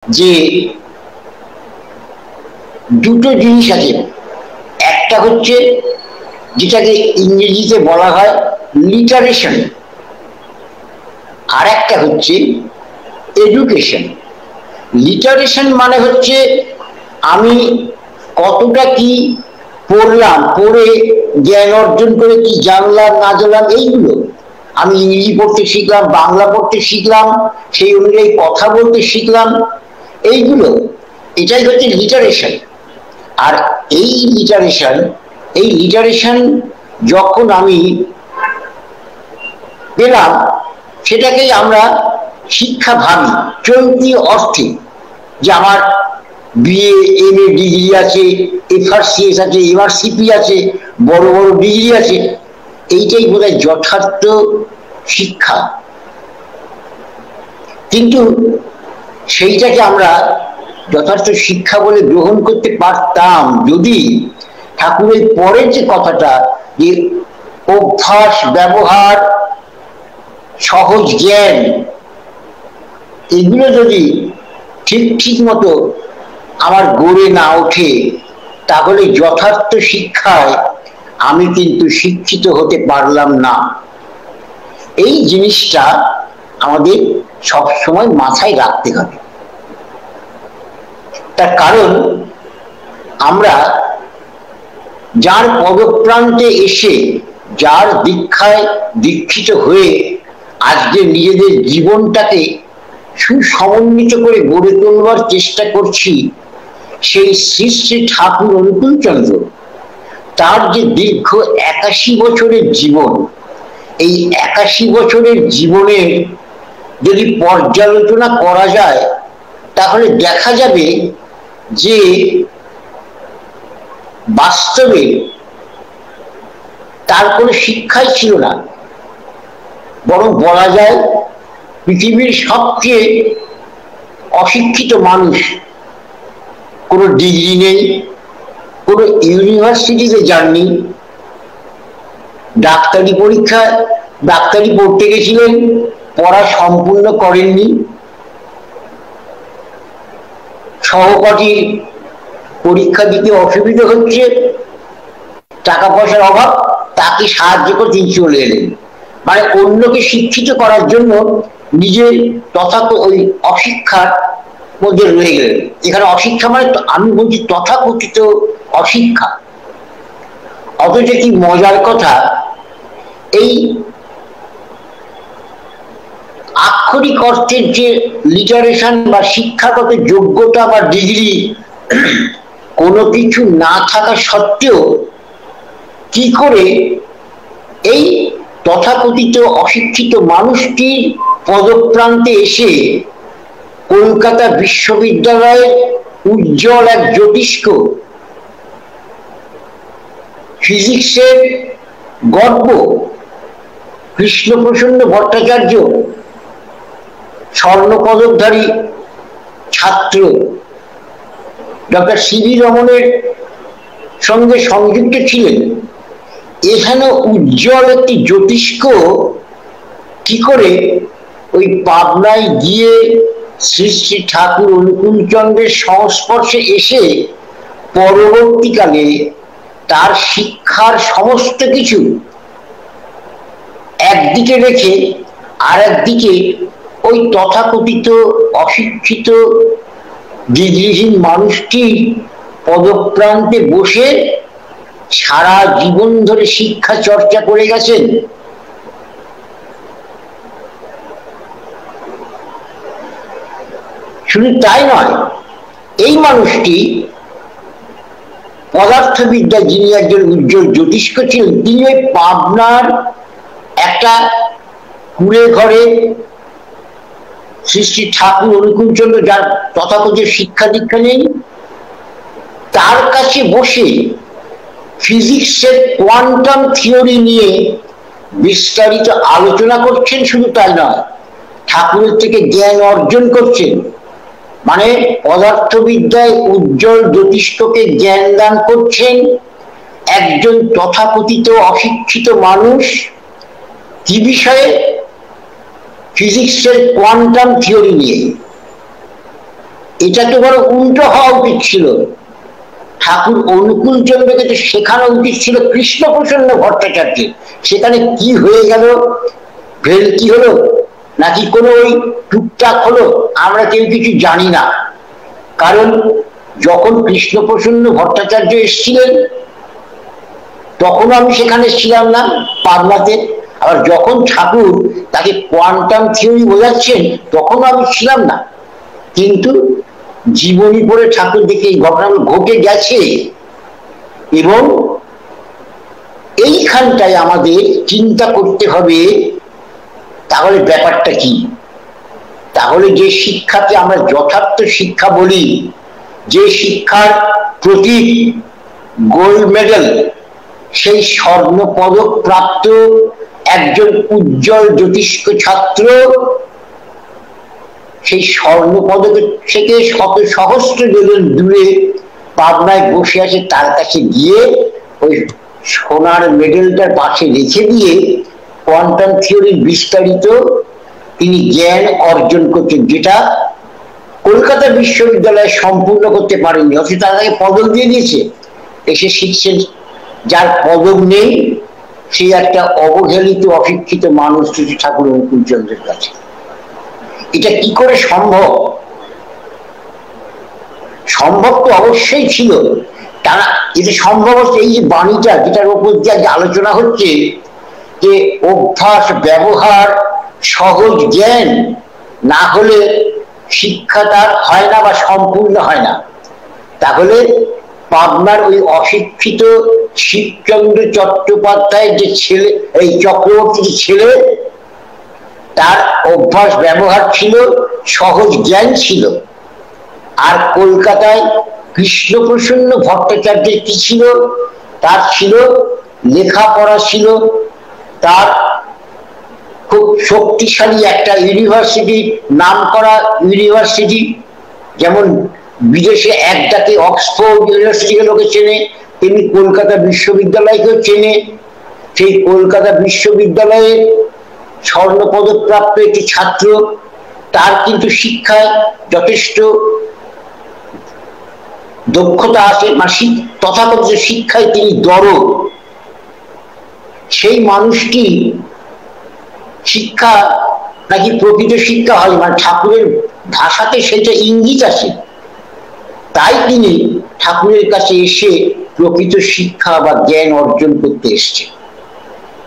যে দুটো জিনিস আছে, একটা হচ্ছে যেটাকে ইংরেজিতে বলা হয় লিটারেশন, আর একটা হচ্ছে এডুকেশন। লিটারেশন মানে হচ্ছে আমি কতটা কি পড়লাম, পড়ে জ্ঞান অর্জন করে কি জানলাম না জানলাম, এইগুলো আমি ইংরেজি পড়তে শিখলাম, বাংলা পড়তে শিখলাম, সেই অনুযায়ী কথা বলতে শিখলাম, এইগুলো, এটাই হচ্ছে লিটারেশন। আর এই লিটারেশন যখন আমি পেলাম, সেটাকেই আমরা শিক্ষা ভাবি চলতি অর্থে, যে আমার বিএ এমএ ডিগ্রি আছে, এফআরসিএস আছে, এমআরসিপি আছে, বড় বড় ডিগ্রি আছে, এইটাই বোধহয় যথার্থ শিক্ষা। কিন্তু সেইটাকে আমরা যথার্থ শিক্ষা বলে গ্রহণ করতে পারতাম যদি ঠাকুরের পরের যে কথাটা, যে অভ্যাস, ব্যবহার, সহজ জ্ঞান, এগুলো যদি ঠিক মতো আমার গড়ে না ওঠে, তাহলে যথার্থ শিক্ষায় আমি কিন্তু শিক্ষিত হতে পারলাম না। এই জিনিসটা আমাদের সব সময় মাথায় রাখতে হবে। তার কারণ আমরা যার পদপ্রান্তে এসে, যার দীক্ষায় দীক্ষিত হয়ে আজকে নিজেদের জীবনটাকে সুসমন্বিত করে গড়ে তোলবার চেষ্টা করছি, সেই শ্রী শ্রী ঠাকুর অনুকূলচন্দ্র, তার যে দীর্ঘ 81 বছরের জীবন, এই 81 বছরের জীবনের যদি পর্যালোচনা করা যায়, তাহলে দেখা যাবে যে বাস্তবে তার কোনো শিক্ষাই ছিল না, বরং বলা যায় পৃথিবীর সবচেয়ে অশিক্ষিত মানুষ। কোনো ডিগ্রি নেই, কোনো ইউনিভার্সিটিতে যাননি, ডাক্তারি পরীক্ষায় ডাক্তারি পড়তে গেছিলেন, পড়া সম্পূর্ণ করেননি, সহপাঠীর পরীক্ষা দিতে অসুবিধা হচ্ছে, টাকা পয়সার অভাব, তাকে সাহায্য করে তিনি চলে এলেন। মানে অন্যকে শিক্ষিত করার জন্য নিজের তথাকথিত ওই অশিক্ষার মধ্যে রয়ে গেলেন। এখানে অশিক্ষা মানে আমি বলছি তথাকথিত অশিক্ষা। অথচ কি মজার কথা, এই আক্ষরিক অর্থের যে লিটারেশন বা শিক্ষাগত যোগ্যতা বা ডিগ্রি কোনো কিছু না থাকা সত্ত্বেও কি করে এই তথাকথিত অশিক্ষিত মানুষটির পদপ্রান্তে এসে কলকাতা বিশ্ববিদ্যালয়ের উজ্জ্বল এক জ্যোতিষ্ক, ফিজিক্সের গর্ব কৃষ্ণপ্রসন্ন ভট্টাচার্য, স্বর্ণপদকধারী ছাত্র ডক্টর সিভি রমনের সঙ্গে সংযুক্ত ছিলেন, এখানে উজ্জ্বল একটি জ্যোতিষ্ক কি করে ওই পাবনায় গিয়ে শ্রী শ্রী ঠাকুর অনুকূলচন্দ্রের সংস্পর্শে এসে পরবর্তীকালে তার শিক্ষার সমস্ত কিছু একদিকে রেখে আর একদিকে ওই তথাকথিত অশিক্ষিত ডিগ্রিহীন মানুষটির পদপ্রান্তে বসে সারা জীবন ধরে শিক্ষা চর্চা করে গেছেন। শুধু তাই নয়, এই মানুষটি পদার্থবিদ্যা যিনি একজন উজ্জ্বল জ্যোতিষ্ক ছিলেন, তিনি ওই পাবনার একটা কুড়ে ঘরে শ্রী শ্রী ঠাকুর অনুকূলচন্দ্র, যার তথাকথিত শিক্ষা দীক্ষা নেই, তার কাছে বসে ফিজিক্সের কোয়ান্টাম থিওরি নিয়ে বিস্তারিত আলোচনা করছেন। শুধু তাই নয়, ঠাকুরের থেকে জ্ঞান অর্জন করছেন। মানে পদার্থবিদ্যায় উজ্জ্বল জ্যোতিষ্ককে জ্ঞান দান করছেন একজন তথাকথিত অশিক্ষিত মানুষ। কি বিষয়ে? ফিজিক্সের কোয়ান্টাম থিওরি নিয়ে। এটা তো বড় উল্টো হওয়া উচিত ছিল। ঠাকুর অনুকূল চন্দ্রকে তো শেখানো উচিত ছিল কৃষ্ণপ্রসন্ন ভট্টাচার্যের। সেখানে কি হয়ে গেল, কি হলো, নাকি কোনো ওই টুকটাক হলো, আমরা কেউ কিছু জানি না। কারণ যখন কৃষ্ণপ্রসন্ন ভট্টাচার্য এসেছিলেন তখন আমি সেখানে ছিলাম না পাবনাতে, আবার যখন ঠাকুর তাকে কোয়ান্টাম থিওরি বোঝাচ্ছেন তখনও আমি ছিলাম না। কিন্তু জীবনী পড়ে ঠাকুর দেখে এই ঘটনাগুলো ঘটে গেছে। এবং এইখানটায় আমাদের চিন্তা করতে হবে, তাহলে ব্যাপারটা কি? তাহলে যে শিক্ষাকে আমরা যথার্থ শিক্ষা বলি, যে শিক্ষার প্রতীক গোল্ড মেডেল, সেই স্বর্ণ পদক প্রাপ্ত একজন উজ্জ্বল জ্যোতিষ্ক ছাত্র সেই স্বর্ণ পদকের থেকে শত সহস্র জন দূরে পাবনায় বসে আছে, তার কাছে গিয়ে ওই সোনার মেডেলটার পাশে রেখে দিয়ে কোয়ান্টাম থিওরির বিস্তারিত তিনি জ্ঞান অর্জন করছেন, যেটা কলকাতা বিশ্ববিদ্যালয়ে সম্পূর্ণ করতে পারেননি, অথচ তাকে পদক দিয়ে দিয়েছে। এসে শিখছেন। যার পদক নেই সে একটা অবহেলিত অশিক্ষিত মানুষ শ্রী ঠাকুর অনুকূল চন্দ্রের কাছে। এটা কি করে সম্ভব? সম্ভব তো অবশ্যই ছিল। তারা এটা সম্ভব হচ্ছে এই যে বাণীটা, যেটার উপর দিয়ে আলোচনা হচ্ছে, যে অভ্যাস, ব্যবহার, সহজ জ্ঞান না হলে শিক্ষা তার হয় না বা সম্পূর্ণ হয় না। তাহলে পাবনার ওই অশিক্ষিত শিবচন্দ্র চট্টোপাধ্যায়ের যে ছেলে, এই চক্রবর্তীর ছেলে, তার অভ্যাস ব্যবহার ছিল, সহজ জ্ঞান ছিল। আর কলকাতায় কৃষ্ণপ্রসন্ন ভট্টাচার্যের কি ছিল? তার ছিল লেখাপড়া ছিল, তার খুব শক্তিশালী একটা ইউনিভার্সিটি, নাম করা ইউনিভার্সিটি, যেমন বিদেশে একটাকে অক্সফোর্ড ইউনিভার্সিটিকে লোকে চেনে, তেমনি কলকাতা বিশ্ববিদ্যালয়কেও চেনে। সেই কলকাতা বিশ্ববিদ্যালয়ে স্বর্ণপদক প্রাপ্ত একটি ছাত্র, তার কিন্তু শিক্ষায় যথেষ্ট দক্ষতা আছে, মানে তথাকথিত শিক্ষায় তিনি দরদ। সেই মানুষটি শিক্ষা নাকি প্রকৃত শিক্ষা হয়, মানে ঠাকুরের ভাষাতে সেটা ইঙ্গিত আছে, তাই তিনি ঠাকুরের কাছে এসে প্রকৃত শিক্ষা বা জ্ঞান অর্জন করতে এসছে।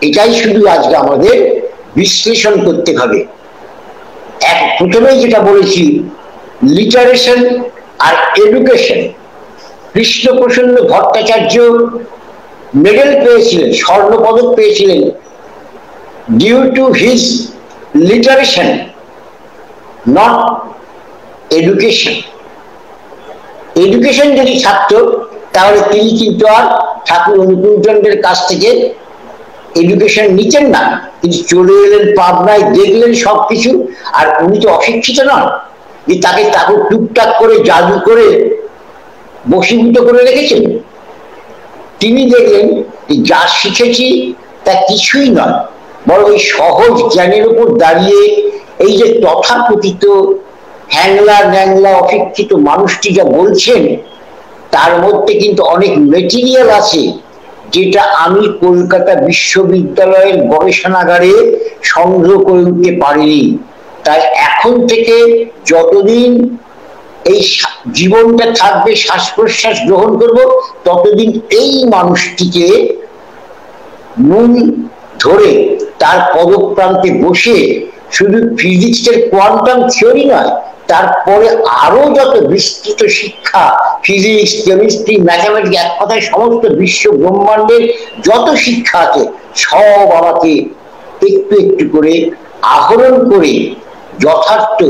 এটাই শুধু আজকে আমাদের বিশ্লেষণ করতে হবে। এক প্রথমেই যেটা বলেছি, লিটারেশন আর এডুকেশন। কৃষ্ণপ্রসন্ন ভট্টাচার্য মেডেল পেয়েছিলেন, স্বর্ণপদক পেয়েছিলেন due to his literation, not education. Education যদি থাকতো তাহলে তিনি কিন্তু আর ঠাকুর অনুকূল চন্দ্রের কাছ থেকে এডুকেশন নিতেন না। তিনি চলে এলেন পাবনায়, দেখলেন সবকিছু। আর উনি তো অশিক্ষিত নন যে তাকে ঠাকুর টুকটাক করে জাদু করে বশীভূত করে রেখেছেন। তিনি দেখলেন যা শিখেছি তা কিছুই নয়, বরং ওই সহজ জ্ঞানের উপর দাঁড়িয়ে এই যে তথাকথিত হ্যাংলা ন্যাংলা অশিক্ষিত মানুষটি যা বলছেন, তার মধ্যে কিন্তু অনেক মেটেরিয়াল আছে যেটা আমি কলকাতা বিশ্ববিদ্যালয়ের গবেষণাগারে সংগ্রহ করে উঠতে পারিনি। তাই এখন থেকে যতদিন এই জীবনটা থাকবে, শ্বাস প্রশ্বাস গ্রহণ করব, ততদিন এই মানুষটিকে মূল ধরে তার পদপ্রান্তে বসে শুধু ফিজিক্সের কোয়ান্টাম থিওরি নয়, তারপরে আরো যত বিস্তৃত শিক্ষা, ফিজিক্স, কেমিস্ট্রি, ম্যাথামেটিক্স, এক কথায় সমস্ত বিশ্ব ব্রহ্মাণ্ডের যত শিক্ষা আছে সব আমাকে একটু একটু করে আহরণ করে যথার্থ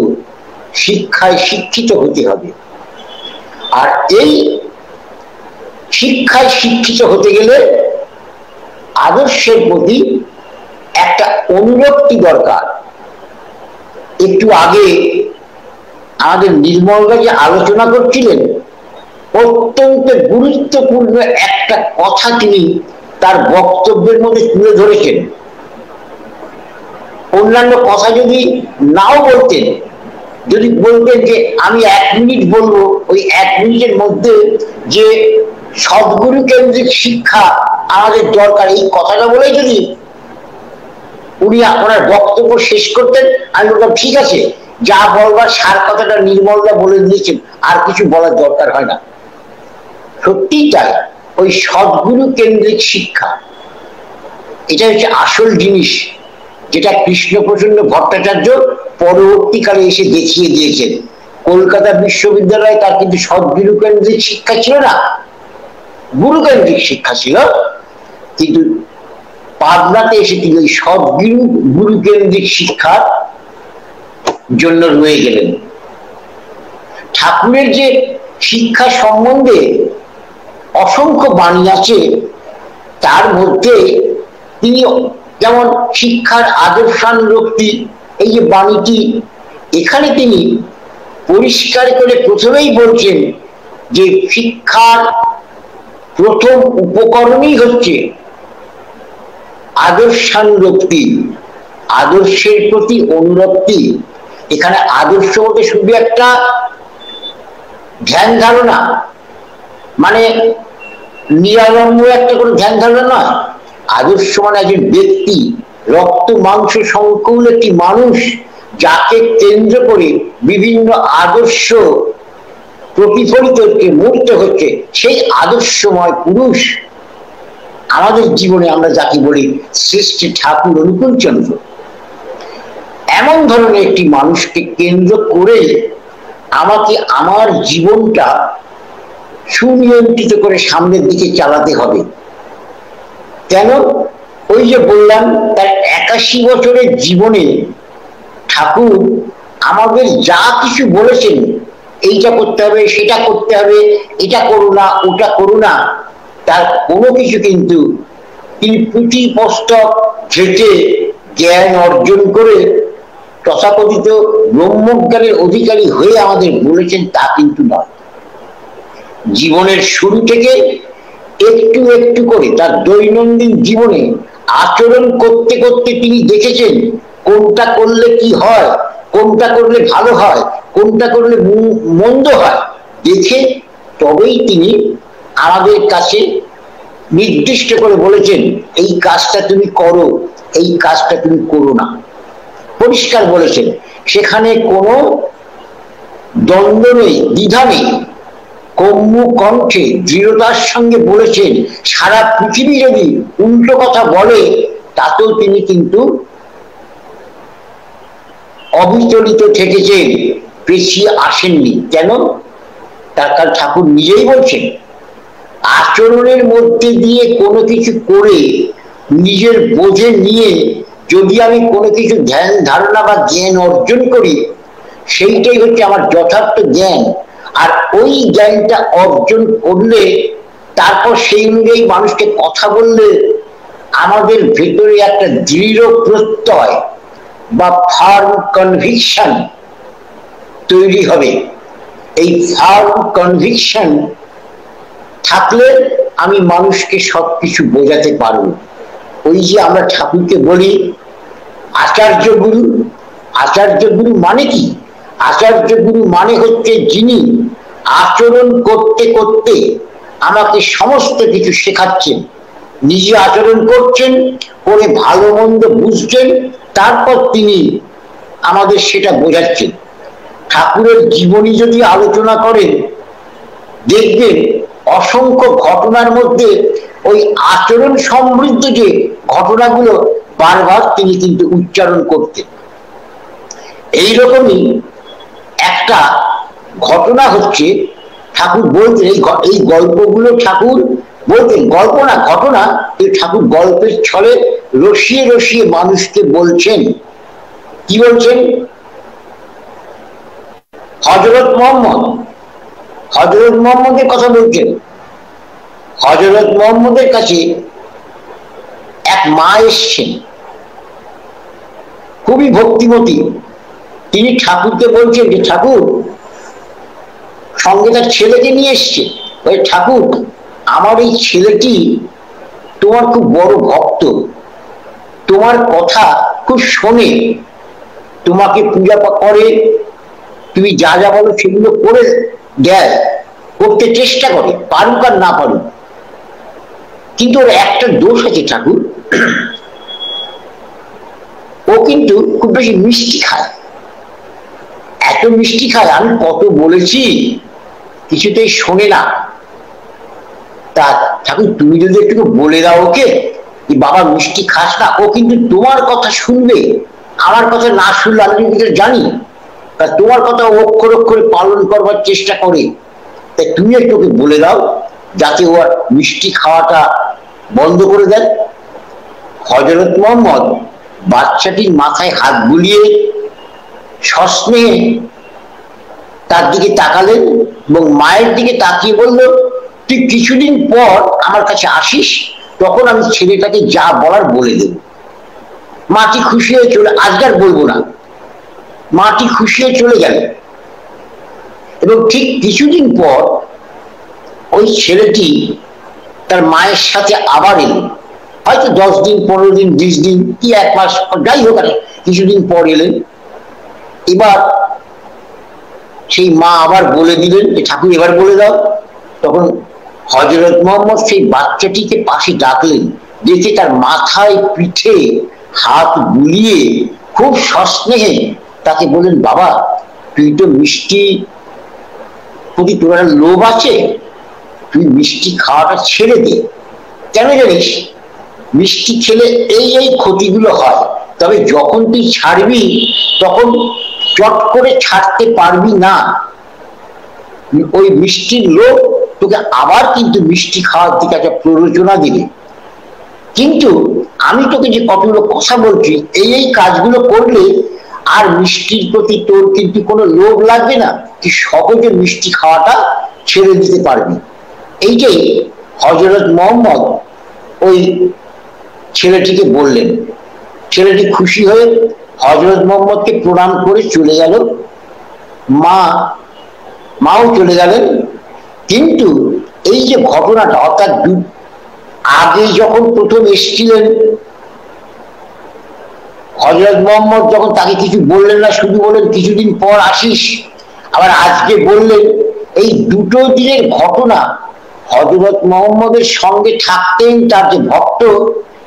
শিক্ষায় শিক্ষিত হতে হবে। আর এই শিক্ষায় শিক্ষিত হতে গেলে আদর্শের প্রতি একটা অনুরক্তি দরকার। একটু আগে আমাদের নির্মলদা যে আলোচনা করছিলেন, অত্যন্ত গুরুত্বপূর্ণ একটা কথা তিনি তার বক্তব্যের মধ্যে তুলে ধরেছেন। অন্যান্য কথা যদি নাও বলতেন, যদি বলতেন যে আমি 1 মিনিট বলবো, ওই 1 মিনিটের মধ্যে যে সদ্গুরু কেন্দ্রিক শিক্ষা আমাদের দরকার, এই কথাটা বলেই যদি উনি আপনার বক্তব্য শেষ করতেন, আমি বলতাম ঠিক আছে, যা বলবার সার কথাটা নির্মলদা বলে দিয়েছেন, আর কিছু বলার দরকার হয় না। সত্যিই তাই, ওই সদ্গুরু কেন্দ্রিক শিক্ষা, এটা হচ্ছে আসল জিনিস, যেটা কৃষ্ণপ্রসন্ন ভট্টাচার্য পরবর্তীকালে এসে দেখিয়ে দিয়েছেন। কলকাতা বিশ্ববিদ্যালয়ে তার কিন্তু সদ্গুরু কেন্দ্রিক শিক্ষা ছিল না, গুরু কেন্দ্রিক শিক্ষা ছিল, কিন্তু পাবনাতে এসে তিনি ওই সদ্গুরু গুরু কেন্দ্রিক শিক্ষার জন্য রয়ে গেলেন। ঠাকুরের যে শিক্ষা সম্বন্ধে অসংখ্য বাণী আছে, তার মধ্যে তিনি যেমন শিক্ষার আদর্শানুরক্তি, এই যে বাণীটি, এখানে তিনি পরিষ্কার করে প্রথমেই বলছেন যে শিক্ষার প্রথম উপকরণই হচ্ছে আদর্শানুরক্তি, আদর্শের প্রতি অনুরক্তি। এখানে আদর্শ বলতে শুধু একটা ধ্যান ধারণা, মানে নিরালম্ব একটা কোনো ধ্যান ধারণা নয়। আদর্শ মানে একজন ব্যক্তি, রক্ত মাংস সংকুল একটি মানুষ, যাকে কেন্দ্র করে বিভিন্ন আদর্শ প্রতিফলিত হচ্ছে, মূর্ত হচ্ছে, সেই আদর্শময় পুরুষ আমাদের জীবনে আমরা যাকে বলি শ্রেষ্ঠ ঠাকুর অনুকূলচন্দ্র। এমন ধরনের একটি মানুষকে কেন্দ্র করে আমাকে আমার জীবনটা সুনিয়ন্ত্রিত করে সামনের দিকে চালাতে হবে। কেন? ওই যে বললাম, তার 81 বছরের জীবনে ঠাকুর আমাদের যা কিছু বলেছেন, এইটা করতে হবে, সেটা করতে হবে, এটা করো না, ওটা করো না, তার কোনো কিছু কিন্তু তিনি পুঁথি পুস্তক ঘেঁটে জ্ঞান অর্জন করে তথাকথিত ব্রহ্মজ্ঞানের অধিকারী হয়ে আমাদের বলেছেন তা কিন্তু নয়। জীবনের শুরু থেকে একটু একটু করে তার দৈনন্দিন জীবনে আচরণ করতে করতে তিনি দেখেছেন কোনটা করলে কি হয়, কোনটা করলে ভালো হয়, কোনটা করলে মন্দ হয়, দেখে তবেই তিনি আমাদের কাছে নির্দিষ্ট করে বলেছেন এই কাজটা তুমি করো, এই কাজটা তুমি করো না, পরিষ্কার বলেছেন। সেখানে কোনো দ্বন্দ্ব নেই, দ্বিধা নেই, কম্য কণ্ঠে দৃঢ়তার সঙ্গে বলেছেন। সারা পৃথিবী যদি উল্টো কথা বলে তাতেও তিনি কিন্তু অবিচলিত থেকেছেন, পেছিয়ে আসেননি। কেন? তার কারণ ঠাকুর নিজেই বলছেন, আচরণের মধ্যে দিয়ে কোনো কিছু করে নিজের বোঝে নিয়ে যদি আমি কোনো কিছু ধ্যান ধারণা বা জ্ঞান অর্জন করি, সেইটাই হচ্ছে আমার যথার্থ জ্ঞান। আর ওই জ্ঞানটা অর্জন করলে তারপর সেই অনুযায়ী মানুষকে কথা বললে আমাদের ভেতরে একটা দৃঢ় প্রত্যয় বা ফার্ম কনভিকশন তৈরি হবে। এই ফার্ম কনভিকশন থাকলে আমি মানুষকে সবকিছু বোঝাতে পারবো। ওই যে আমরা ঠাকুরকে বলি আচার্য গুরু, আচার্য গুরু মানে কি? আচার্য গুরু মানে হচ্ছে যিনি আচরণ করতে করতে আমাকে সমস্ত কিছু শেখাচ্ছেন, নিজে আচরণ করছেন, করে ভালো মন্দ বুঝছেন, তারপর তিনি আমাদের সেটা বোঝাচ্ছেন। ঠাকুরের জীবনী যদি আলোচনা করেন দেখবেন অসংখ্য ঘটনার মধ্যে ওই আচরণ সমৃদ্ধ যে ঘটনাগুলো বারবার তিনি কিন্তু উচ্চারণ করতেন। এইরকমই একটা ঘটনা হচ্ছে, ঠাকুর বলতেন এই গল্পগুলো ঠাকুর বলতেন, গল্প না ঘটনা, এই ঠাকুর গল্পের ছলে রসিয়ে রসিয়ে মানুষকে বলছেন। কি বলছেন? হযরত মুহাম্মদের কথা বলছেন। হযরত মুহাম্মদের কাছে এক মা এসছেন, খুবই ভক্তিমতী। তিনি ঠাকুরকে বলছেন যে ঠাকুর, সঙ্গে তার ছেলেকে নিয়ে এসছে, ওই ঠাকুর আমার এই ছেলেটি তোমার খুব বড় ভক্ত, তোমার কথা খুব শোনে, তোমাকে পূজা করে, তুমি যা যা বলো সেগুলো করে দেয়, করতে চেষ্টা করে, পারুক আর না পারুক। কিন্তু ওর একটা দোষ আছে ঠাকুর, ও কিন্তু খুব বেশি মিষ্টি খায়, এত মিষ্টি খায় আমি কত বলেছি কিছুতেই শোনে না। তা ঠাকুর তুমি যদি একটু বলে দাও ওকে যে বাবা মিষ্টি খাস না, ও কিন্তু তোমার কথা শুনবে, আমার কথা না শুনলে আমি কিন্তু জানি, তা তোমার কথা অক্ষর অক্ষরে পালন করবার চেষ্টা করে। তাই তুমি একটু ওকে বলে দাও যাতে ও মিষ্টি খাওয়াটা বন্ধ করে দেয়। হযরত মুহাম্মদ বাচ্চাটির মাথায় হাত বুলিয়ে সস্নেহে তার দিকে তাকালেন এবং মায়ের দিকে তাকিয়ে বলল, তুই কিছুদিন পর আমার কাছে আসিস, তখন আমি ছেলেটাকে যা বলার বলে দেব। মাটি খুশি হয়ে চলে, আজকাল বলবো না, মাটি খুশি হয়ে চলে গেল। এবং ঠিক কিছুদিন পর ওই ছেলেটি তার মায়ের সাথে আবার এলো, হয়তো 10 দিন 15 দিন 20 দিন কি 1 মাস, যাই হোক কিছুদিন পর এলেন। এবার সেই মা আবার বলে দিলেন যে ঠাকুর এবার বলে দাও। তখন হযরত মুহাম্মদ সেই বাচ্চাটিকে পাশে ডাকলেন, দেখে তার মাথায় পিঠে হাত বুলিয়ে খুব সস্নেহে তাকে বললেন, বাবা তুই তো মিষ্টি প্রতি তোর লোভ আছে, তুই মিষ্টি খাওয়াটা ছেড়ে দে। কেন জানিস, মিষ্টি খেলে এই এই ক্ষতিগুলো হয়, তবে যখন তুই ছাড়বি তখন চট করে ছাড়তে পারবি না, ওই মিষ্টির লোভ তোকে আবার কিন্তু মিষ্টি খাওয়ার দিকে একটা প্ররোচনা দিবে। কিন্তু আমি তোকে যে কতগুলো কথা বলছি, এই এই কাজগুলো করলে আর মিষ্টির প্রতি তোর কিন্তু কোনো লোভ লাগবে না, তুই সহজে মিষ্টি খাওয়াটা ছেড়ে দিতে পারবি। এইটাই হযরত মুহাম্মদ ওই ছেলেটিকে বললেন। ছেলেটি খুশি হয়ে হযরত মুহাম্মদকে প্রণাম করে চলে গেল, মাও চলে গেলেন। কিন্তু এই যে ঘটনাটা, অর্থাৎ আগে যখন প্রথম এসেছিলেন হযরত মুহাম্মদ যখন তাকে কিছু বললেন না, শুধু বললেন কিছুদিন পর আসিস, আবার আজকে বললেন, এই দুটো দিনের ঘটনা হযরত মুহাম্মদের সঙ্গে থাকতেন তার যে ভক্ত,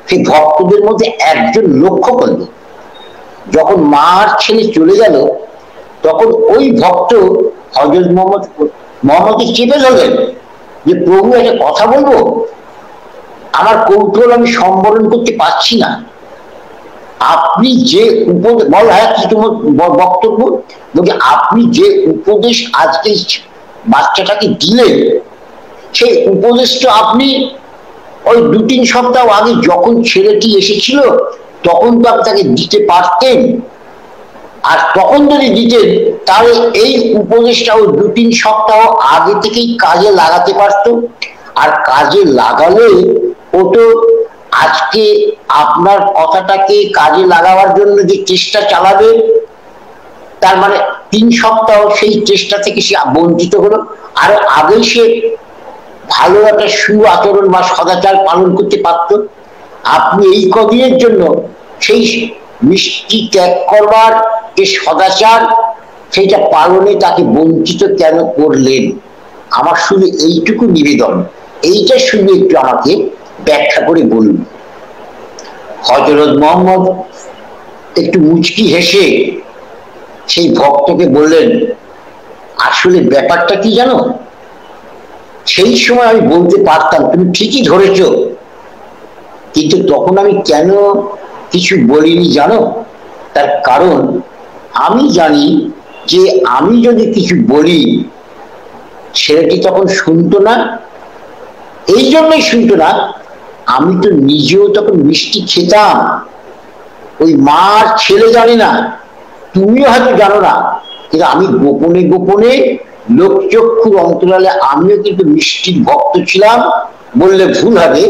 সেই ভক্তদের মধ্যে একজন লক্ষ্য করল। যখন মা আর ছেলে চলে গেল তখন ওই ভক্ত হযরত মুহাম্মদকে চেপে ধরলেন যে প্রভু একটা কথা বলবো, আমার কৌতূহল আমি সম্বরণ করতে পারছি না, আপনি যে উপদেশ বল, হ্যাঁ কি তোমার বক্তব্য, বলছে আপনি যে উপদেশ আজকে বাচ্চাটাকে দিলেন, সেই উপদেশটা আপনি ওই 2-3 সপ্তাহ আগে যখন ছেলেটি এসেছিল তখন তো আপনি তাকে দিতে পারতেন, আর তখন যদি দিতেন তাহলে এই উপদেশটা ওই 2-3 সপ্তাহ আগে থেকেই কাজে লাগাতে পারত, আর কাজে লাগালে ও তো আজকে আপনার কথাটাকে কাজে লাগাবার জন্য যে চেষ্টা চালাবে, তার মানে 3 সপ্তাহ সেই চেষ্টা থেকে সে বঞ্চিত হলো, আর আগেই সে ভালো একটা আচরণ বা সদাচার পালন করতে পারত। আপনি এই কদিনের জন্য সেই মিষ্টি ত্যাগ করবার যে সদাচার, সেইটা পালনে তাকে বঞ্চিত কেন করলেন? আমার শুধু এইটুকু নিবেদন, এইটা শুধু একটু আমাকে ব্যাখ্যা করে বলুন। হযরত মুহাম্মদ একটু মুচকি হেসে সেই ভক্তকে বললেন, আসলে ব্যাপারটা কি জানো, সেই সময় আমি বলতে পারতাম তুমি ঠিকই ধরেছ, কিন্তু তখন আমি কেন কিছু বলিনি জানো? তার কারণ আমি জানি যে আমি যদি কিছু বলি ছেলেটি তখন শুনতো না। এই জন্যই শুনতো না, আমি তো নিজেও তখন মিষ্টি খেতাম, ওই মার ছেলে জানে না, তুমিও হয়তো জানো না, কিন্তু আমি গোপনে গোপনে লোকচক্ষুর অন্তরালে আমিও কিন্তু মিষ্টির ভক্ত ছিলাম, বললে ভুল হবে,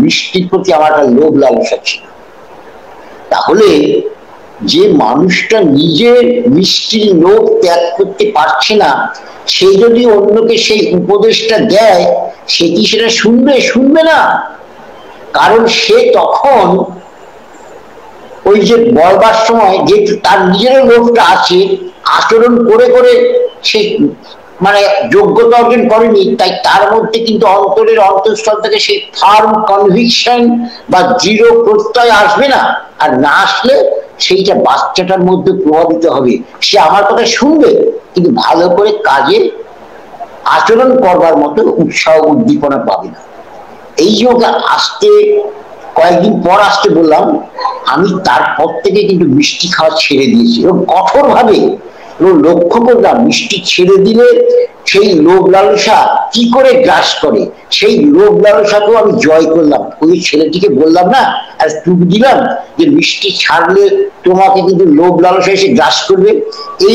মিষ্টির প্রতি আমার একটা লোভ লালসা ছিল। তাহলে যে মানুষটা নিজের মিষ্টির লোভ ত্যাগ করতে পারছে না, সে যদি অন্যকে সেই উপদেশটা দেয়, সে কি সেটা শুনবে? শুনবে না, কারণ সে তখন ওই যে বলবার সময় যে তার নিজের লোভটা আছে, আচরণ করে করে সে মানে যোগ্যতা অর্জন করেনি, তাই তার মধ্যে কিন্তু অন্তরের অন্তঃস্থল থেকে সেই ফার্ম কনভিকশন বা দৃঢ় প্রত্যয় আসবে না। আর না আসলে সেইটা বাচ্চাটার মধ্যে প্রভাবিত হবে, সে আমার কথা শুনবে কিন্তু ভালো করে কাজে আচরণ করবার মতো উৎসাহ উদ্দীপনা পাবে না। এই যে ওকে আসতে কয়েকদিন পর আসতে বললাম, আমি তারপর থেকে কিন্তু মিষ্টি খাওয়া ছেড়ে দিয়েছি এবং কঠোর ভাবে লক্ষ্য করলাম মিষ্টি ছেড়ে দিলে সেই লোভ লালসা কি করে গ্রাস করে, সেই লোভ লালসাকেও আমি জয় করলাম। ওই ছেলেটিকে বললাম না, আর টুক দিলাম যে মিষ্টি ছাড়লে তোমাকে কিন্তু লোভ লালসা এসে গ্রাস করবে,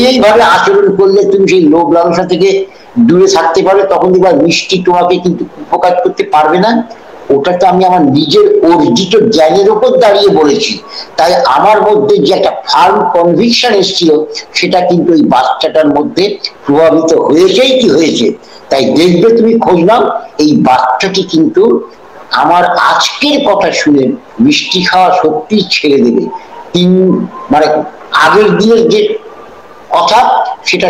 এইভাবে আচরণ করলে তুমি সেই লোভ লালসা থেকে দূরে থাকতে পারবে, তখন দেখবা মিষ্টি তোমাকে কিন্তু উপকার করতে পারবে না। ওটা তো আমি আমার নিজের অর্জিত জ্ঞানের উপর দাঁড়িয়ে বলেছি, তাই আমার মধ্যে যে একটা ফার্ম কনভিকশন এসেছিল সেটা কিন্তু ওই বাচ্চাটার মধ্যে প্রভাবিত হয়েছেই কি হয়েছে। তাই দেখবে তুমি খোঁজ নাও, এই বাচ্চাটি কিন্তু আমার আজকের কথা শুনে মিষ্টি খাওয়া সত্যি ছেড়ে দেবে। মানে আগের দিনের যে কথা সেটা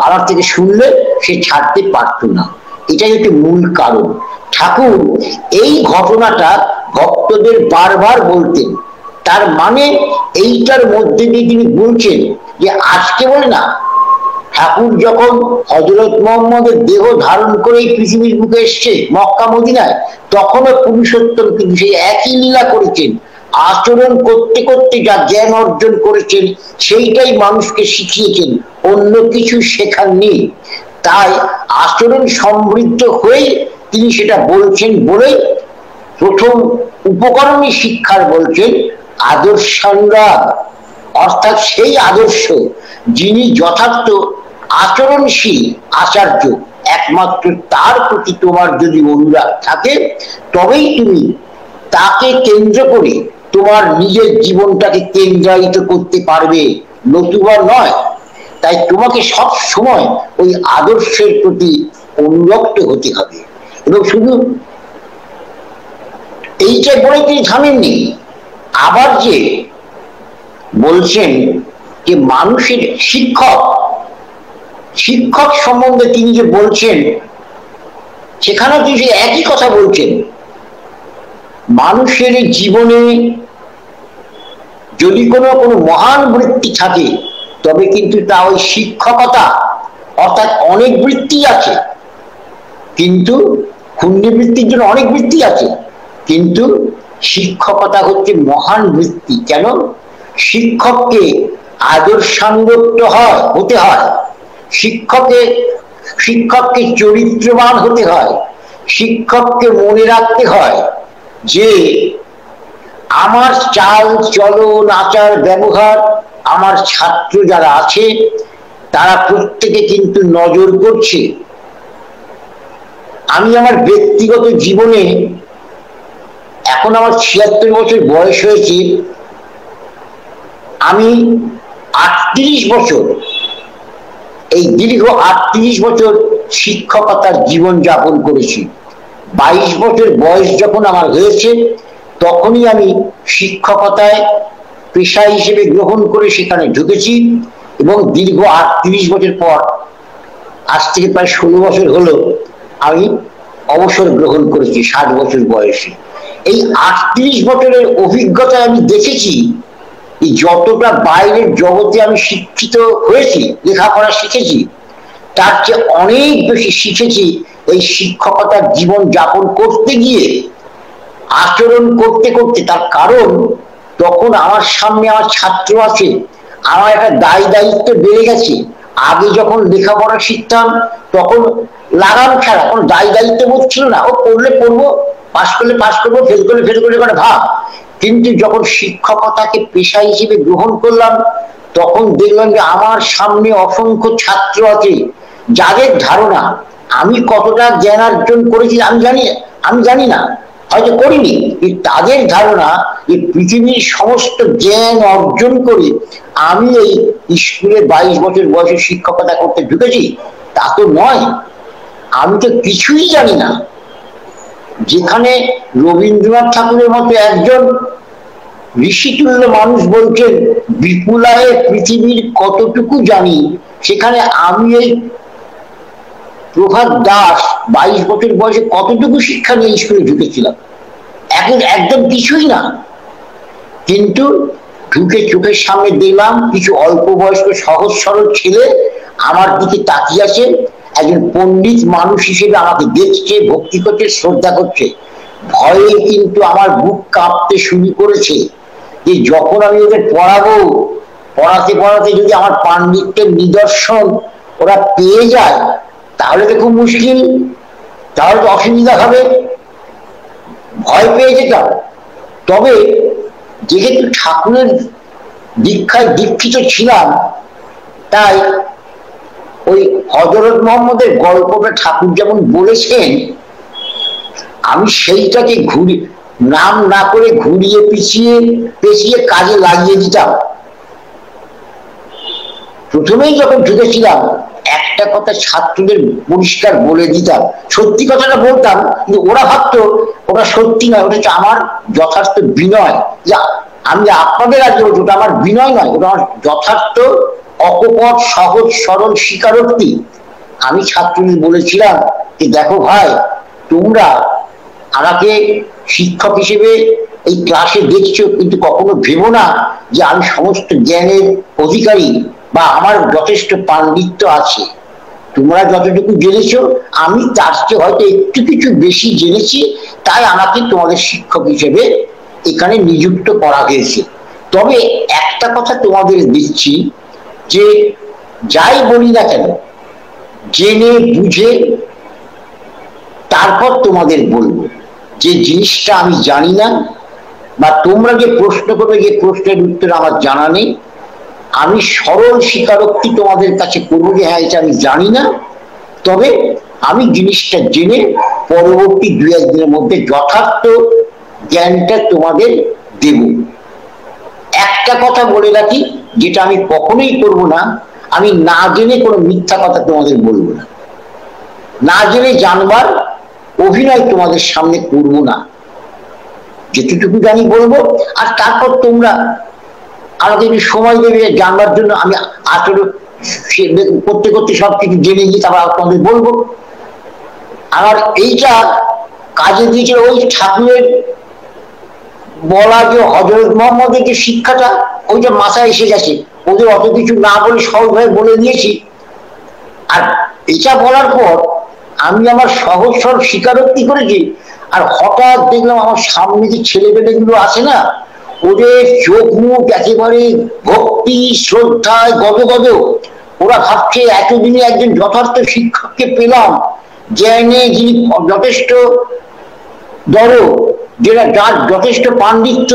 আমার থেকে শুনলে সে ছাড়তে পারতো না, এটাই হচ্ছে মূল কারণ। ঠাকুর এই ঘটনাটা ভক্তদের বারবার বলতেন, তার মানে এইটার মধ্যে দিয়ে তিনি বলছেন যে আজকে বলে না, ঠাকুর যখন হযরত মুহাম্মদের দেহ ধারণ করে এই পৃথিবীর বুকে এসছে মক্কা মদিনায়, তখনও পুরুষোত্তম কিন্তু সেই একই লীলা করেছেন। আচরণ করতে করতে যা জ্ঞান অর্জন করেছেন সেইটাই মানুষকে শিখিয়েছেন, অন্য কিছু শেখাননি। তাই আচরণ সমৃদ্ধ হয়ে তিনি সেটা বলছেন বলেই প্রথম উপকরণী শিক্ষার বলছেন আদর্শানুরাগ, অর্থাৎ সেই আদর্শ যিনি যথার্থ আচরণশীল আচার্য, একমাত্র তার প্রতি তোমার যদি অনুরাগ থাকে তবেই তুমি তাকে কেন্দ্র করে তোমার নিজের জীবনটাকে কেন্দ্রায়িত করতে পারবে, নতুবা নয়। তাই তোমাকে সব সময় ওই আদর্শের প্রতি অনুরক্ত হতে হবে। এবং শুধু এইটা বলে তিনি থামেননি, আবার যে বলছেন যে মানুষের শিক্ষক সম্বন্ধে তিনি যে বলছেন সেখানে তিনি একই কথা বলছেন। মানুষের জীবনে যদি কোনো মহান বৃত্তি থাকে তবে কিন্তু তা ওই শিক্ষকতা, অর্থাৎ অনেক বৃত্তি আছে কিন্তু পুণ্য বৃত্তির জন্য অনেক বৃত্তি আছে, কিন্তু শিক্ষকতা হচ্ছে মহান বৃত্তি। কেন? শিক্ষককে আদর্শানুগত্য হতে হয়, শিক্ষককে চরিত্রবান হতে হয়, শিক্ষককে মনে রাখতে হয় যে আমার চাল চলন আচার ব্যবহার আমার ছাত্র যারা আছে তারা প্রত্যেকে কিন্তু নজর করছে। আমি আমার ব্যক্তিগত জীবনে এখন আমার ৭৬ বছর বয়স হয়েছে, আমি ৩৮ বছর, এই দীর্ঘ ৩৮ বছর শিক্ষকতার জীবন যাপন করেছি। ২২ বছর বয়স যখন আমার হয়েছে তখনই আমি শিক্ষকতায় পেশা হিসেবে গ্রহণ করে সেখানে ঢুকেছি এবং দীর্ঘ ৩৮ বছর পর, আজ থেকে প্রায় ১৬ বছর হলো, আমি অবসর গ্রহণ করেছি ৬০ বছর বয়সে। এই ৩৮ বছরের অভিজ্ঞতায় আমি দেখেছি যতটা বাইরের জগতে আমি শিক্ষিত হয়েছি, লেখাপড়া শিখেছি, তার চেয়ে অনেক বেশি শিখেছি এই শিক্ষকতার জীবন যাপন করতে গিয়ে, আচরণ করতে করতে। তার কারণ তখন আমার সামনে আমার ছাত্র আছে, আমার একটা দায়িত্ব বেড়ে গেছে। আগে যখন লেখাপড়া শিখতাম তখন লাগাম ছাড়া কোনো দায়িত্ব বোধ ছিল না, ও পড়লে পড়বো, পাশ করলে পাশ করবো, ফেল করলে ফেল করলে করে ভাব। কিন্তু যখন শিক্ষকতাকে পেশা হিসেবে গ্রহণ করলাম তখন দেখলাম যে আমার সামনে অসংখ্য ছাত্র আছে যাদের ধারণা আমি কতটা জ্ঞান অর্জন করেছি আমি জানি না, হয়তো করিনি, তাদের ধারণা যে পৃথিবীর সমস্ত জ্ঞান অর্জন করে আমি এই স্কুলে ২২ বছর বয়সে শিক্ষকতা করতে ঢুকেছি। তা তো নয়, আমি তো কিছুই জানি না। যেখানে রবীন্দ্রনাথ ঠাকুরের মতো একজন ঋষিতুল্য মানুষ বলছেন বিপুলায় পৃথিবীর কতটুকু জানি, সেখানে আমি এই প্রভাত দাস 22 বছর বয়সে কতটুকু শিক্ষা নিয়ে স্কুলে ঢুকেছিলাম, একদম কিছুই না। কিন্তু ঢুকে চোখের সামনে দেখলাম কিছু অল্প বয়স্ক সহজ সরল ছেলে আমার দিকে তাকিয়ে আছে, একজন পণ্ডিত মানুষ হিসেবে আমাকে দেখছে, ভক্তি করছে, শ্রদ্ধা করছে। ভয়ে কিন্তু আমার বুক কাঁপতে শুরু করেছে যে যখন আমি ওদের পড়াবো, পড়াতে পড়াতে যদি আমার পাণ্ডিত্যের নিদর্শন ওরা পেয়ে যায় তাহলে তো খুব মুশকিল, তাহলে তো অসুবিধা হবে। ভয় পেয়ে যেতাম। তবে যেহেতু ঠাকুরের দীক্ষায় দীক্ষিত ছিলাম, তাই ওই হযরত মুহাম্মদের গল্পটা ঠাকুর যেমন বলেছেন আমি সেইটাকে নাম না করে ঘুরিয়ে পেঁচিয়ে কাজে লাগিয়ে দিতাম। প্রথমেই যখন ঢুকেছিলাম একটা কথা ছাত্রদের পরিষ্কার বলে দিতাম, সত্যি কথাটা বলতাম, কিন্তু ওরা ভাবতো ওটা সত্যি নয়, ওটা হচ্ছে আমার যথার্থ বিনয়। যা আমি আপনাদের আগে বলছি ওটা আমার বিনয় নয়, ওটা আমার যথার্থ অকপট সহজ সরল স্বীকারোক্তি। আমি ছাত্রদের বলেছিলাম যে দেখো ভাই, তোমরা আমাকে শিক্ষক হিসেবে এই ক্লাসে দেখছো, কিন্তু কখনো ভেবো না যে আমি সমস্ত জ্ঞানের অধিকারী বা আমার যথেষ্ট পাণ্ডিত্য আছে। তোমরা যতটুকু জেনেছো আমি তার চেয়ে হয়তো একটু কিছু বেশি জেনেছি, তাই আমাকে তোমাদের শিক্ষক হিসেবে এখানে নিযুক্ত করা হয়েছে। তবে একটা কথা তোমাদের দিচ্ছি যে যাই বলি না কেন জেনে বুঝে তারপর তোমাদের বলবো। যে জিনিসটা আমি জানি না বা তোমরা যে প্রশ্ন করবে যে প্রশ্নের উত্তর আমার জানা নেই, আমি সরল স্বীকারোক্তি তোমাদের কাছে করবো যে হ্যাঁ এটা আমি জানি না, তবে আমি জিনিসটা জেনে পরবর্তী 2-1 দিনের মধ্যে যথার্থ জ্ঞানটা তোমাদের দেব। একটা কথা বলে রাখি, যেটা আমি কখনোই করবো না, আমি না জেনে কোনো মিথ্যা কথা তোমাদের বলবো না, না জেনে জানবার অভিনয় তোমাদের সামনে করবো না, যেটুকু জানি বলবো। আর তারপর তোমরা আমাকে একটু সময় দেবে জানবার জন্য, আমি আসলে করতে করতে সবকিছু জেনে গিয়ে তারপর তোমাদের বলবো। আমার এইটা কাজে দিয়েছিল ওই ঠাকুরের বলা যে হযরত মুহাম্মদের যে শিক্ষাটা, ওইটা মাথায় এসে গেছে, ওদের অত কিছু না বলে সহজভাবে বলে দিয়েছি। আর এটা বলার পর আমি আমার সহজ সরল স্বীকারোক্তি করেছি। আর হঠাৎ দেখলাম আমার সামনে যে ছেলেপেলেগুলো আছে না, ওদের চোখ মুখ একেবারে ভক্তি শ্রদ্ধায় গদগদ। ওরা ভাবছে এতদিনে একজন যথার্থ শিক্ষককে পেলাম, জ্ঞানে যিনি যথেষ্ট বড়, যেটা যার যথেষ্ট পাণ্ডিত্য,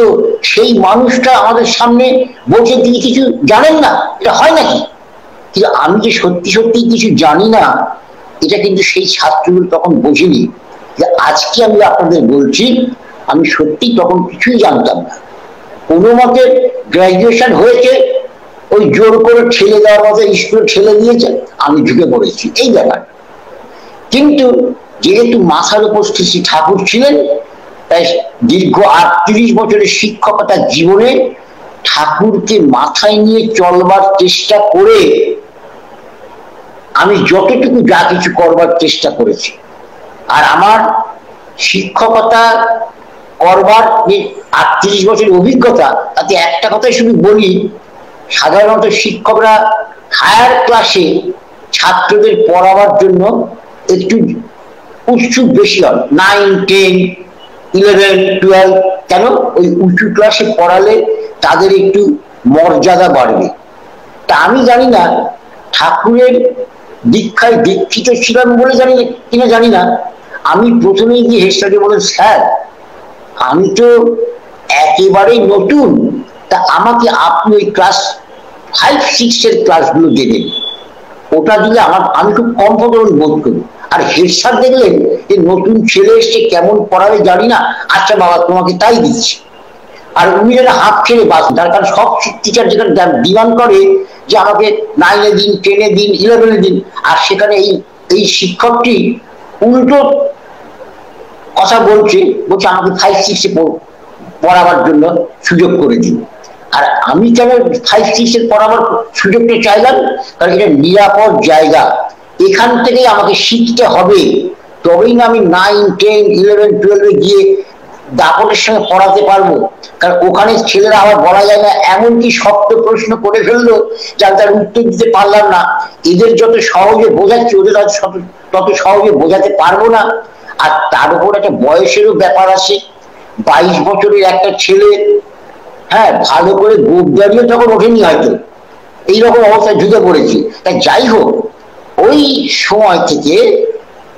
সেই মানুষটা আমাদের সামনে বসে তিনি কিছু জানেন না, এটা হয় নাকি? কিন্তু আমি যে সত্যি সত্যি কিছু জানি না, এটা কিন্তু সেই ছাত্রগুলো তখন বোঝেনি। যে আজকে আমি আপনাদের বলছি আমি সত্যি তখন কিছুই জানতাম না, কোনো মতে গ্রাজুয়েশন হয়েছে, ওই জোর করে ঠেলে দেওয়ার মতো স্কুলে ঠেলে দিয়েছে, আমি ঢুকে পড়েছি, এই ব্যাপার। কিন্তু যেহেতু মাথার উপর শ্রী ঠাকুর ছিলেন, তাই দীর্ঘ 38 বছরের শিক্ষকতার জীবনে ঠাকুরকে মাথায় নিয়ে চলবার চেষ্টা করে আমি যতটুকু যা কিছু করবার চেষ্টা করেছি। আর আমার শিক্ষকতা করবার যে 38 বছরের অভিজ্ঞতা, তাতে একটা কথাই শুধু বলি, সাধারণত শিক্ষকরা হায়ার ক্লাসে ছাত্রদের পড়াবার জন্য একটু উৎসুক বেশি হয়, 9, 10, 11, 12। কেন? ওই উঁচু ক্লাসে পড়ালে তাদের একটু মর্যাদা বাড়বে। তা আমি জানি না ঠাকুরের দীক্ষায় দীক্ষিত ছিলাম বলে জানি কিনা জানি না, আমি প্রথমেই গিয়ে হেডস্টারকে বলেন, স্যার আমি তো একেবারেই নতুন, তা আমাকে আপনি ওই ক্লাস 5-6 এর ক্লাসগুলো দেবেন, ওটা দিলে আমি খুব কমফোর্টেবল বোধ করি। আর হেড স্যার দেখলেন যে নতুন ছেলে এসছে, কেমন পড়াবে জানি না, আচ্ছা বাবা তোমাকে তাই দিচ্ছি। আর উনি যেন হাফ ছেড়ে বাস, তার কারণ সব টিচার যেখানে ডিমান্ড করে যে আমাকে 9-এ দিন, 10-এ দিন, 11-এ দিন, আর সেখানে এই শিক্ষকটি উল্টো কথা বলছে আমাকে 5-6-এ পড়াবার জন্য সুযোগ করে দিই। আর আমি কেন 5-6 পড়াবার সুযোগটা চাইলাম, কারণ এটা নিরাপদ জায়গা, এখান থেকেই আমাকে শিখতে হবে, তবেই না আমি 9, 10, 11, 12 গিয়ে দাপটের সঙ্গে পড়াতে পারবো। কারণ ওখানে ছেলেরা আবার বলা যায় না এমনকি শক্ত প্রশ্ন করে ফেললো যা তার উত্তর দিতে পারলাম না, এদের যত সহজে বোঝাচ্ছি ওদের তত সহজে বোঝাতে পারবো না। আর তার উপর একটা বয়সেরও ব্যাপার আছে। 22 বছরের একটা ছেলে, হ্যাঁ, ভালো করে গোপ দাঁড়িয়ে তখন ওঠেনি হয়তো, এইরকম অবস্থায় ঢুকে পড়েছি। তাই যাই হোক, ওই সময় থেকে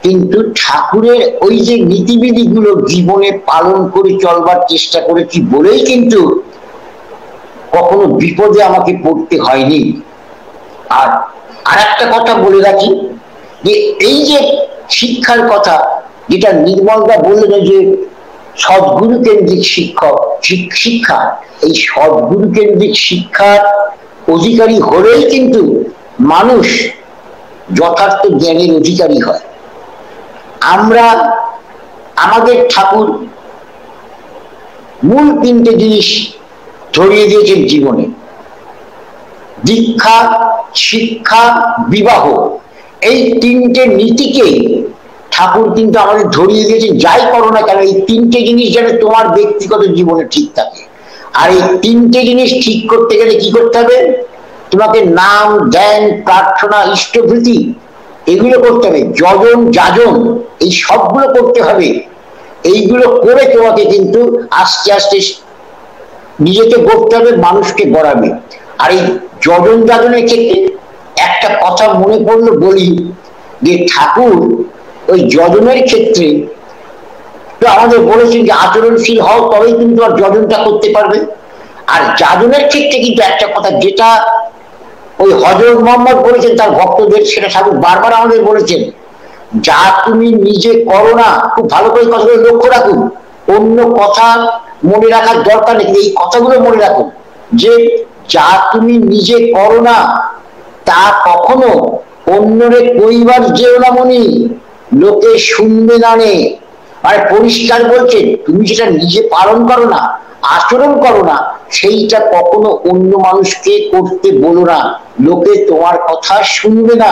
কিন্তু ঠাকুরের ওই যে নীতিবিধি গুলো জীবনে পালন করে চলবার চেষ্টা করেছি বলেই কিন্তু কখনো বিপদে আমাকে পড়তে হয়নি। আর একটা কথা বলে রাখি, যে এই যে শিক্ষার কথা যেটা নির্মলদা বললেন, যে সদ্গুরু কেন্দ্রিক শিক্ষা, এই সদ্গুরু কেন্দ্রিক শিক্ষার অধিকারী হলেই কিন্তু মানুষ যথার্থ জ্ঞানের অধিকারী হয়। আমরা আমাদের ঠাকুর মূল 3টে জিনিস ধরিয়ে দিয়েছেন জীবনে: দীক্ষা, শিক্ষা, বিবাহ। এই 3টে নীতিকে ঠাকুর কিন্তু আমাদের ধরিয়ে দিয়েছেন, যাই করো না কেন এই 3টে জিনিস যেন তোমার ব্যক্তিগত জীবনে ঠিক থাকে। আর এই 3টে জিনিস ঠিক করতে গেলে কি করতে হবে? তোমাকে নাম, ধ্যান, প্রার্থনা, ইষ্টভৃতি এগুলো করতে হবে, যজন, যাজন এই সবগুলো করতে হবে। এইগুলো করে তোমাকে কিন্তু আস্তে আস্তে নিজেকে গড়তে হবে, মানুষকে গড়াবে। আর এই যজন যাজনের ক্ষেত্রে একটা কথা মনে পড়লো বলি, যে ঠাকুর ওই যজনের ক্ষেত্রে তো আমাদের বলেছেন যে আচরণশীল হও, তবেই তুমি তোমার যজনটা করতে পারবে। আর যাজনের ক্ষেত্রে কিন্তু একটা কথা, যেটা ওই হযরত মুহাম্মদ বলেছেন তার ভক্তদের, সেটা ঠাকুর বারবার আমাদের বলেছেন, যা তুমি নিজে করো না, খুব ভালো করে কথাগুলো লক্ষ্য রাখুন, অন্য কথা মনে রাখার দরকার নেই, এই কথাগুলো মনে রাখুন, যে যা তুমি নিজে করো না তা কখনো অন্যরে কইবার যেও না মনি, লোকে শুনবে না নে। মানে পরিষ্কার বলছে, তুমি যেটা নিজে পালন করো না, আচরণ করো না, সেইটা কখনো অন্য মানুষকে করতে বলো না, লোকে তোমার কথা শুনবে না।